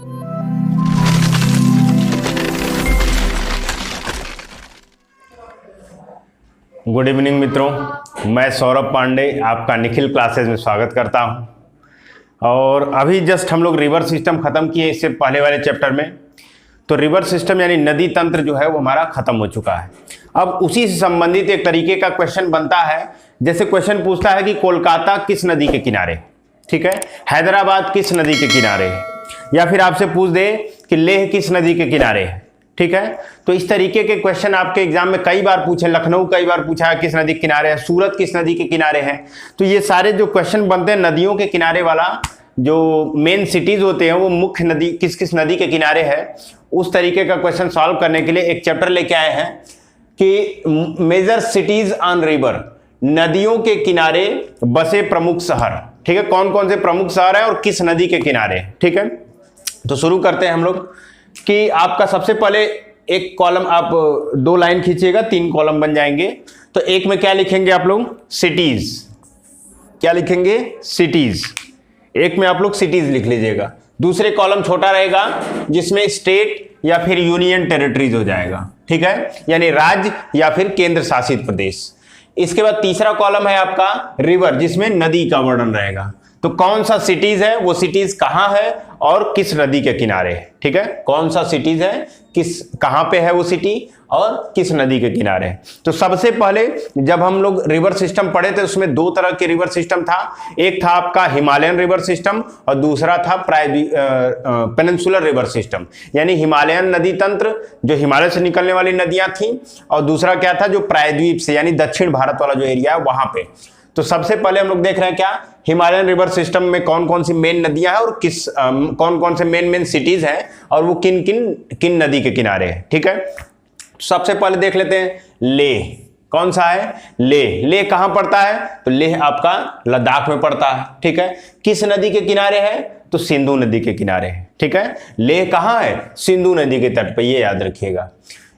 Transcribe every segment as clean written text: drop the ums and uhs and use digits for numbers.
Good evening मित्रों, मैं सौरभ पांडे आपका निखिल क्लासेस में स्वागत करता हूं। और अभी जस्ट हम लोग रिवर सिस्टम ख़त्म किए इससे पहले वाले चैप्टर में। तो रिवर सिस्टम यानी नदी तंत्र जो है वो हमारा ख़त्म हो चुका है। अब उसी से संबंधित एक तरीके का क्वेश्चन बनता है, जैसे क्वेश्चन पूछता है कि कोलकाता किस नदी के किनारे, ठीक है, हैदराबाद किस नदी के किनारे है, या फिर आपसे पूछ दे कि लेह किस नदी के किनारे है, ठीक है। तो इस तरीके के क्वेश्चन आपके एग्जाम में कई बार पूछे, लखनऊ कई बार पूछा है किस नदी के किनारे है, सूरत किस नदी के किनारे है। तो ये सारे जो क्वेश्चन बनते हैं नदियों के किनारे वाला, जो मेन सिटीज होते हैं वो मुख्य नदी किस किस नदी के किनारे है, उस तरीके का क्वेश्चन सॉल्व करने के लिए एक चैप्टर लेके आए हैं कि मेजर सिटीज ऑन रिवर, नदियों के किनारे बसे प्रमुख शहर, ठीक है, कौन कौन से प्रमुख शहर है और किस नदी के किनारे, ठीक है। तो शुरू करते हैं हम लोग कि आपका सबसे पहले एक कॉलम, आप 2 लाइन खींचिएगा, 3 कॉलम बन जाएंगे। तो एक में क्या लिखेंगे आप लोग, सिटीज, क्या लिखेंगे, सिटीज। एक में आप लोग सिटीज लिख लीजिएगा। दूसरे कॉलम छोटा रहेगा जिसमें स्टेट या फिर यूनियन टेरिटरीज हो जाएगा, ठीक है, यानी राज्य या फिर केंद्र शासित प्रदेश। इसके बाद तीसरा कॉलम है आपका रिवर, जिसमें नदी का वर्णन रहेगा। तो कौन सा सिटीज है, वो सिटीज कहां है और किस नदी के किनारे है, ठीक है, कौन सा सिटीज है, किस कहां पे है वो सिटी और किस नदी के किनारे है। तो सबसे पहले जब हम लोग रिवर सिस्टम पढ़े थे उसमें 2 तरह के रिवर सिस्टम था। एक था आपका हिमालयन रिवर सिस्टम और दूसरा था पेनिनसुलर रिवर सिस्टम, यानी हिमालयन नदी तंत्र जो हिमालय से निकलने वाली नदियां थी, और दूसरा क्या था जो प्रायद्वीप से यानी दक्षिण भारत वाला जो एरिया है वहां पे। तो सबसे पहले हम लोग देख रहे हैं क्या, हिमालयन रिवर सिस्टम में कौन कौन सी मेन नदियां हैं और किस कौन कौन से मेन सिटीज हैं और वो किन नदी के किनारे हैं, ठीक है। सबसे पहले देख लेते हैं लेह, कौन सा है, लेह कहां पड़ता है, तो लेह आपका लद्दाख में पड़ता है, ठीक है। किस नदी के किनारे है, तो सिंधु नदी के किनारे है, ठीक है। लेह कहां है, सिंधु नदी के तट पे, ये याद रखिएगा।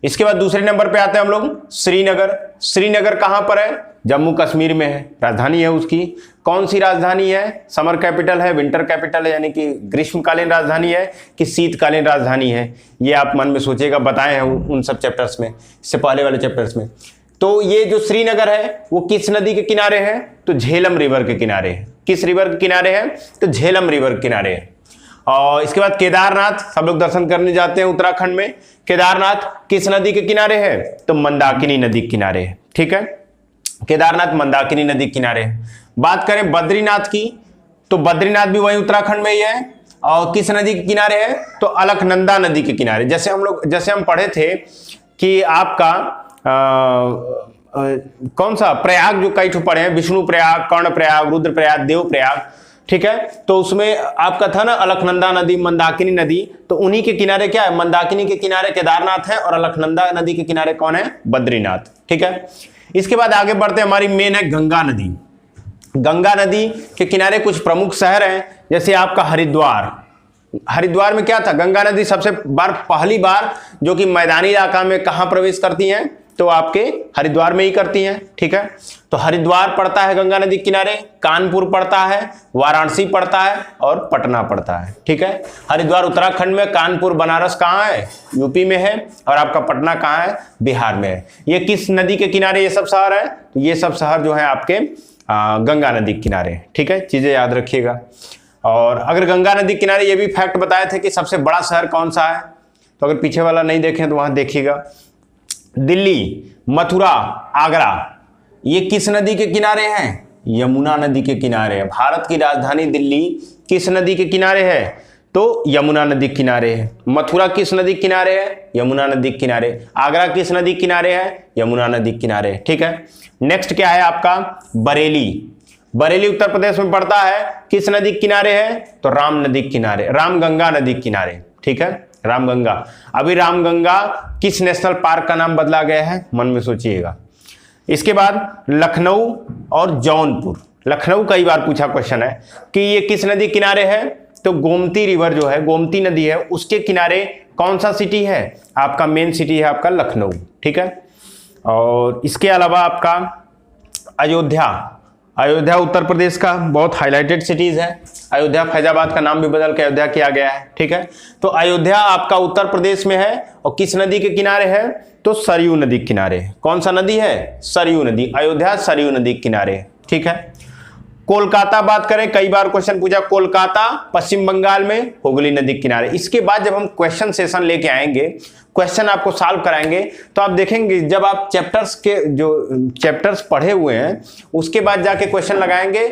इसके बाद दूसरे नंबर पे आते हैं हम लोग श्रीनगर कहां पर है, जम्मू कश्मीर में है, राजधानी है उसकी, कौन सी राजधानी है, समर कैपिटल है, विंटर कैपिटल है, यानी कि ग्रीष्मकालीन राजधानी है कि शीतकालीन राजधानी है, ये आप मन में सोचिएगा, बताए हैं उन सब चैप्टर्स में, इससे पहले वाले चैप्टर्स में। तो ये जो श्रीनगर है वो किस नदी के किनारे है, तो झेलम रिवर के किनारे है। किस रिवर के किनारे है, तो झेलम रिवर के किनारे है। और इसके बाद केदारनाथ, सब लोग दर्शन करने जाते हैं उत्तराखंड में, केदारनाथ किस नदी के किनारे है, तो मंदाकिनी नदी के किनारे है, ठीक है, केदारनाथ मंदाकिनी नदी के किनारे है। बात करें बद्रीनाथ की, तो बद्रीनाथ भी वही उत्तराखंड में ही है, और किस नदी के किनारे है, तो अलकनंदा नदी के किनारे। जैसे हम पढ़े थे कि आपका कौन सा प्रयाग, जो कई ठो पढ़े हैं, विष्णु प्रयाग, कर्ण प्रयाग, रुद्र प्रयाग, देव प्रयाग, ठीक है। तो उसमें आपका था ना अलकनंदा नदी, मंदाकिनी नदी, तो उन्हीं के किनारे क्या है, मंदाकिनी के किनारे केदारनाथ है और अलकनंदा नदी के किनारे कौन है, बद्रीनाथ, ठीक है। इसके बाद आगे बढ़ते हैं, हमारी मेन है गंगा नदी। गंगा नदी के किनारे कुछ प्रमुख शहर हैं, जैसे आपका हरिद्वार में क्या था, गंगा नदी सबसे पहली बार जो कि मैदानी इलाका में कहां प्रवेश करती हैं, तो आपके हरिद्वार में ही करती हैं, ठीक है। तो हरिद्वार पड़ता है गंगा नदी के किनारे, कानपुर पड़ता है, वाराणसी पड़ता है और पटना पड़ता है, ठीक है। हरिद्वार उत्तराखंड में, कानपुर बनारस कहाँ है, यूपी में है, और आपका पटना कहाँ है, बिहार में है। ये किस नदी के किनारे ये सब शहर है, तो ये सब शहर जो है आपके गंगा नदी के किनारे, ठीक है, चीजें याद रखिएगा। और अगर गंगा नदी के किनारे ये भी फैक्ट बताए थे कि सबसे बड़ा शहर कौन सा है, तो अगर पीछे वाला नहीं देखें तो वहां देखिएगा, दिल्ली, मथुरा, आगरा, ये किस नदी के किनारे हैं, यमुना नदी के किनारे है। भारत की राजधानी दिल्ली किस नदी के किनारे है, तो यमुना नदी के किनारे है। मथुरा किस नदी के किनारे है, यमुना नदी के किनारे। आगरा किस नदी के किनारे है, यमुना नदी के किनारे, ठीक है। नेक्स्ट क्या है आपका, बरेली उत्तर प्रदेश में पड़ता है, किस नदी के किनारे है, तो रामगंगा नदी के किनारे, ठीक है, रामगंगा। अभी रामगंगा किस नेशनल पार्क का नाम बदला गया है, मन में सोचिएगा। इसके बाद लखनऊ और जौनपुर, लखनऊ कई बार पूछा क्वेश्चन है कि ये किस नदी किनारे है, तो गोमती रिवर जो है, गोमती नदी है, उसके किनारे कौन सा सिटी है, आपका मेन सिटी है आपका लखनऊ, ठीक है। और इसके अलावा आपका अयोध्या उत्तर प्रदेश का बहुत हाईलाइटेड सिटीज है। अयोध्या फैजाबाद का नाम भी बदल के अयोध्या किया गया है। ठीक है, तो अयोध्या आपका उत्तर प्रदेश में है और किस नदी के किनारे है? तो सरयू नदी के किनारे। कौन सा नदी है? सरयू नदी। अयोध्या सरयू नदी के किनारे। ठीक है, कोलकाता बात करें, कई बार क्वेश्चन पूछा, कोलकाता पश्चिम बंगाल में हुगली नदी के किनारे। इसके बाद जब हम क्वेश्चन सेशन लेके आएंगे, क्वेश्चन आपको सॉल्व कराएंगे, तो आप देखेंगे जब आप चैप्टर्स के जो चैप्टर्स पढ़े हुए हैं उसके बाद जाके क्वेश्चन लगाएंगे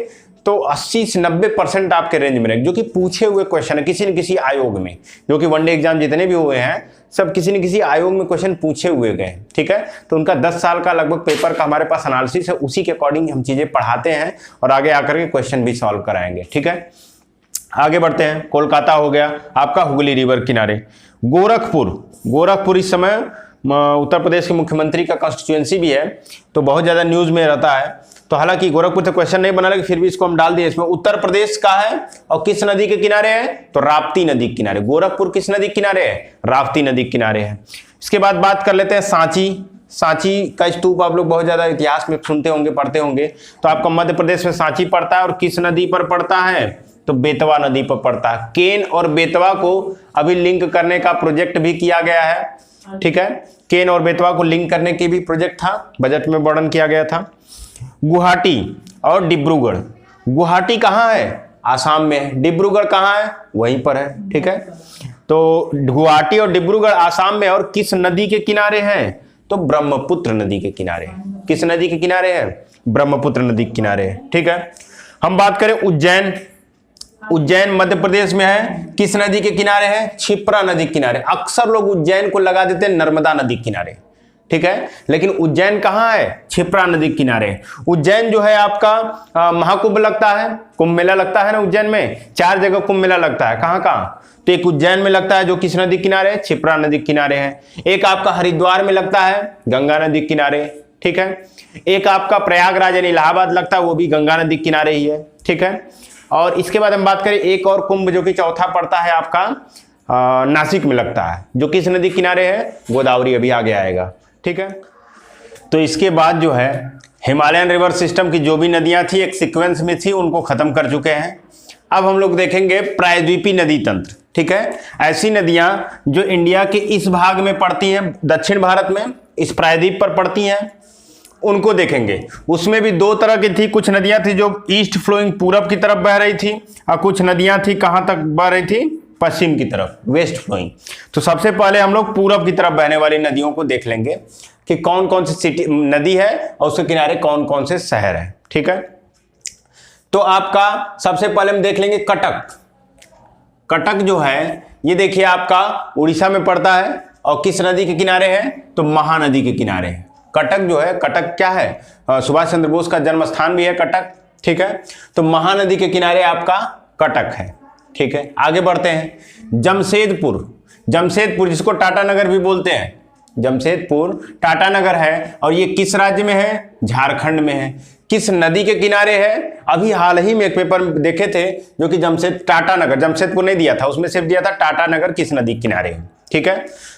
तो 80 से 90% आपके रेंज में रहेंगे, जो कि पूछे हुए क्वेश्चन है किसी न किसी आयोग में, जो कि वनडे एग्जाम जितने भी हुए हैं सब किसी न किसी आयोग में क्वेश्चन पूछे हुए गए। ठीक है, तो उनका 10 साल का लगभग पेपर का हमारे पास एनालिसिस है, उसी के अकॉर्डिंग हम चीजें पढ़ाते हैं और आगे आकर के क्वेश्चन भी सॉल्व कराएंगे। ठीक है, आगे बढ़ते हैं। कोलकाता हो गया आपका हुगली रिवर किनारे। गोरखपुर इस समय उत्तर प्रदेश के मुख्यमंत्री का कॉन्स्टिट्यूएंसी भी है, तो बहुत ज्यादा न्यूज में रहता है। तो हालांकि गोरखपुर से क्वेश्चन नहीं बना, लेकिन फिर भी इसको हम डाल दिए इसमें। उत्तर प्रदेश का है और किस नदी के किनारे है? तो राप्ती नदी के किनारे। गोरखपुर किस नदी के किनारे है? राप्ती नदी के किनारे है। इसके बाद बात कर लेते हैं सांची का स्तूप आप लोग बहुत ज्यादा इतिहास में सुनते होंगे, पढ़ते होंगे। तो आपका मध्य प्रदेश में सांची पड़ता है और किस नदी पर पड़ता है? तो बेतवा नदी पर पड़ता है। केन और बेतवा को अभी लिंक करने का प्रोजेक्ट भी किया गया है। ठीक है, केन और बेतवा को लिंक करने की भी प्रोजेक्ट था, बजट में वर्णन किया गया था। गुवाहाटी और डिब्रूगढ़। गुवाहाटी कहाँ है? आसाम में। डिब्रूगढ़ कहाँ है? वहीं पर है। ठीक है, तो गुवाहाटी और डिब्रूगढ़ आसाम में और किस नदी के किनारे हैं? तो ब्रह्मपुत्र नदी के किनारे। किस नदी के किनारे है? ब्रह्मपुत्र नदी के किनारे है। ठीक है, हम बात करें उज्जैन मध्य प्रदेश में है, किस नदी के किनारे है? क्षिप्रा नदी के किनारे। अक्सर लोग उज्जैन को लगा देते हैं नर्मदा नदी के किनारे। ठीक है, लेकिन उज्जैन कहाँ है? क्षिप्रा नदी के किनारे। उज्जैन जो है आपका महाकुंभ लगता है, कुंभ मेला लगता है ना उज्जैन में। 4 जगह कुंभ मेला लगता है, कहाँ कहाँ? तो एक उज्जैन में लगता है जो किस नदी के किनारे? क्षिप्रा नदी के किनारे है। एक आपका हरिद्वार में लगता है, गंगा नदी के किनारे। ठीक है, एक आपका प्रयागराज यानी इलाहाबाद लगता है, वो भी गंगा नदी के किनारे ही है। ठीक है, और इसके बाद हम बात करें एक और कुंभ जो कि चौथा पड़ता है आपका नासिक में लगता है, जो किस नदी के किनारे है? गोदावरी, अभी आगे आएगा। ठीक है, तो इसके बाद जो है हिमालयन रिवर सिस्टम की जो भी नदियां थी एक सीक्वेंस में थी, उनको खत्म कर चुके हैं। अब हम लोग देखेंगे प्रायद्वीपीय नदी तंत्र। ठीक है, ऐसी नदियां जो इंडिया के इस भाग में पड़ती हैं, दक्षिण भारत में इस प्रायद्वीप पर पड़ती हैं, उनको देखेंगे। उसमें भी 2 तरह की थी। कुछ नदियां थी जो ईस्ट फ्लोइंग पूरब की तरफ बह रही थी और कुछ नदियां थी कहां तक बह रही थी? पश्चिम की तरफ, वेस्ट फ्लोइंग। तो सबसे पहले हम लोग पूरब की तरफ बहने वाली नदियों को देख लेंगे कि कौन कौन सी सिटी नदी है और उसके किनारे कौन कौन से शहर है। ठीक है, तो आपका सबसे पहले हम देख लेंगे कटक जो है ये देखिए आपका उड़ीसा में पड़ता है और किस नदी के किनारे है? तो महानदी के किनारे है। कटक जो है, कटक क्या है? सुभाष चंद्र बोस का जन्म स्थान भी है कटक। ठीक है, तो महानदी के किनारे आपका कटक है। ठीक है, आगे बढ़ते हैं। जमशेदपुर जिसको टाटा नगर भी बोलते हैं, जमशेदपुर टाटा नगर है और ये किस राज्य में है? झारखंड में है। किस नदी के किनारे है? अभी हाल ही में एक पेपर देखे थे जो कि टाटा नगर, जमशेदपुर नहीं दिया था, उसमें सिर्फ दिया था टाटा नगर किस नदी के किनारे है। ठीक है,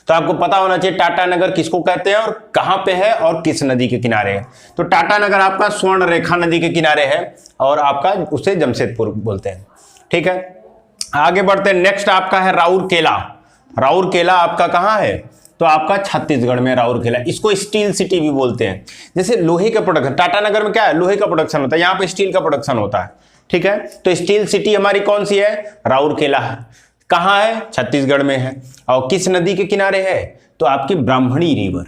तो आपको पता होना चाहिए टाटा नगर किसको कहते हैं और कहां पे है और किस नदी के किनारे है। तो टाटा नगर आपका स्वर्ण रेखा नदी के किनारे है और आपका उसे जमशेदपुर बोलते हैं। ठीक है, आगे बढ़ते हैं। नेक्स्ट आपका है राउरकेला आपका कहां है? तो आपका छत्तीसगढ़ में राउरकेला। इसको स्टील सिटी भी बोलते हैं। जैसे लोहे का प्रोडक्शन, टाटा नगर में क्या है? लोहे का प्रोडक्शन होता है, यहाँ पे स्टील का प्रोडक्शन होता है। ठीक है, तो स्टील सिटी हमारी कौन सी है? राउरकेला है। कहाँ है? छत्तीसगढ़ में है। और किस नदी के किनारे है? तो आपकी ब्राह्मणी रिवर।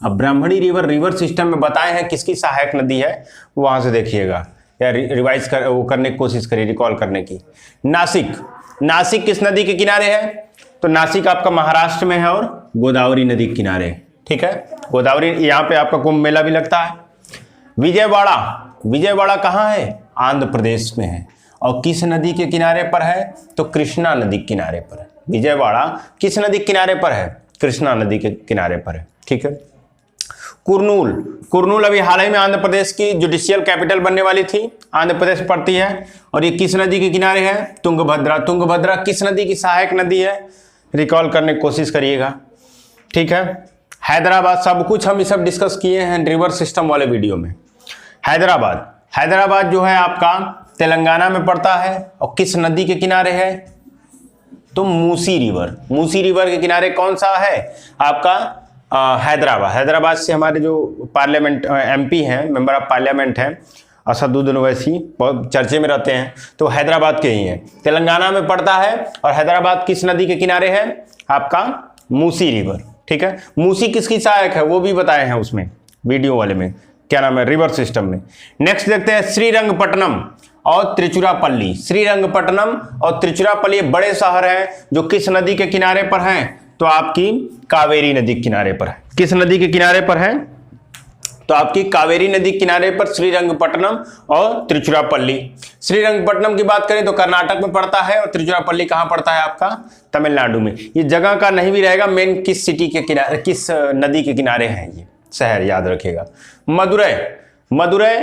अब ब्राह्मणी रिवर सिस्टम में बताए हैं किसकी सहायक नदी है, वहां से देखिएगा या रिवाइज करने की कोशिश करिए, रिकॉल करने की। नासिक किस नदी के किनारे है? तो नासिक आपका महाराष्ट्र में है और गोदावरी नदी के किनारे। ठीक है, गोदावरी, यहाँ पे आपका कुंभ मेला भी लगता है। विजयवाड़ा कहाँ है? आंध्र प्रदेश में है और किस नदी के किनारे पर है? तो कृष्णा नदी के किनारे पर है। विजयवाड़ा किस नदी के किनारे पर है? कृष्णा नदी के किनारे पर है। ठीक है, कुरनूल अभी हाल ही में आंध्र प्रदेश की जुडिशियल कैपिटल बनने वाली थी, आंध्र प्रदेश पड़ती है और ये किस नदी के किनारे है? तुंगभद्रा किस नदी की सहायक नदी है? रिकॉल करने की कोशिश करिएगा। ठीक है, हैदराबाद, सब कुछ हम ये सब डिस्कस किए हैं रिवर सिस्टम वाले वीडियो में। हैदराबाद जो है आपका तेलंगाना में पड़ता है और किस नदी के किनारे है? तो मूसी रिवर। मूसी रिवर के किनारे कौन सा है आपका? हैदराबाद। हैदराबाद से हमारे जो पार्लियामेंट एमपी हैं, मेंबर ऑफ पार्लियामेंट हैं, असदुद्दीन ओवैसी, बहुत चर्चे में रहते हैं, तो हैदराबाद के ही हैं। तेलंगाना में पड़ता है और हैदराबाद किस नदी के किनारे है? आपका मूसी रिवर। ठीक है, मूसी किसकी सहायक है वो भी बताए हैं उसमें वीडियो वाले में, क्या नाम है, रिवर सिस्टम में। नेक्स्ट देखते हैं श्रीरंगपट्टनम और त्रिचुरापल्ली। श्रीरंगपट्टनम और त्रिचुरापल्ली बड़े शहर हैं जो किस नदी के किनारे पर हैं? तो आपकी कावेरी नदी के किनारे पर है। किस नदी के किनारे पर है? तो आपकी कावेरी नदी के किनारे पर श्रीरंगपट्टनम और त्रिचुरापल्ली। श्रीरंगपट्टनम की बात करें तो कर्नाटक में पड़ता है और त्रिचुरापल्ली कहां पड़ता है? आपका तमिलनाडु में। ये जगह का नहीं भी रहेगा, मेन किस सिटी के किनारे, किस नदी के किनारे हैं ये शहर, याद रखिएगा। मदुरै। मदुरै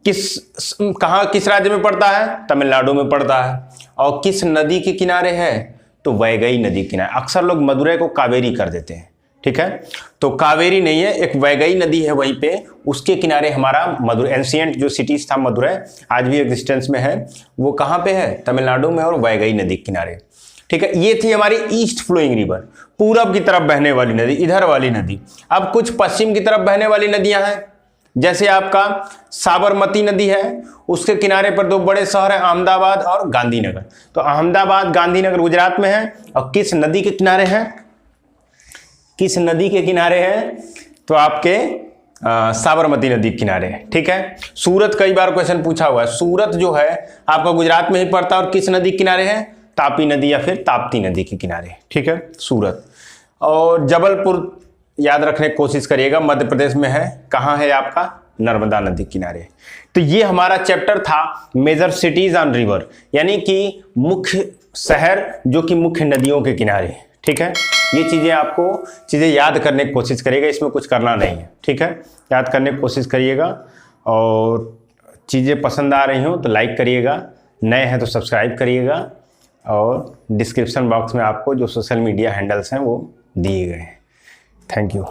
किस राज्य में पड़ता है? तमिलनाडु में पड़ता है। और किस नदी के किनारे है? तो वैगई नदी के किनारे। अक्सर लोग मदुरै को कावेरी कर देते हैं, ठीक है, तो कावेरी नहीं है, एक वैगई नदी है वहीं पे, उसके किनारे हमारा मदुरै, एंशिएंट जो सिटीज था मदुरै, आज भी एग्जिस्टेंस में है, वो कहाँ पे है? तमिलनाडु में और वैगई नदी के किनारे। ठीक है, ये थी हमारी ईस्ट फ्लोइंग रिवर, पूरब की तरफ बहने वाली नदी, इधर वाली नदी। अब कुछ पश्चिम की तरफ बहने वाली नदियां हैं, जैसे आपका साबरमती नदी है, उसके किनारे पर दो बड़े शहर हैं, अहमदाबाद और गांधीनगर। तो अहमदाबाद गांधीनगर गुजरात में है और किस नदी के किनारे है? किस नदी के किनारे है? तो आपके साबरमती नदी के किनारे है। ठीक है, सूरत कई बार क्वेश्चन पूछा हुआ है, सूरत जो है आपका गुजरात में ही पड़ता है और किस नदी के किनारे है? तापी नदी या फिर ताप्ती नदी के किनारे। ठीक है, सूरत। और जबलपुर याद रखने की कोशिश करिएगा, मध्य प्रदेश में है, कहाँ है आपका? नर्मदा नदी किनारे। तो ये हमारा चैप्टर था मेजर सिटीज ऑन रिवर, यानी कि मुख्य शहर जो कि मुख्य नदियों के किनारे। ठीक है, ये चीज़ें याद करने की कोशिश करिएगा, इसमें कुछ करना नहीं है। ठीक है, याद करने की कोशिश करिएगा और चीज़ें पसंद आ रही हो तो लाइक करिएगा, नए हैं तो सब्सक्राइब करिएगा और डिस्क्रिप्शन बॉक्स में आपको जो सोशल मीडिया हैंडल्स हैं वो दिए गए हैं। Thank you.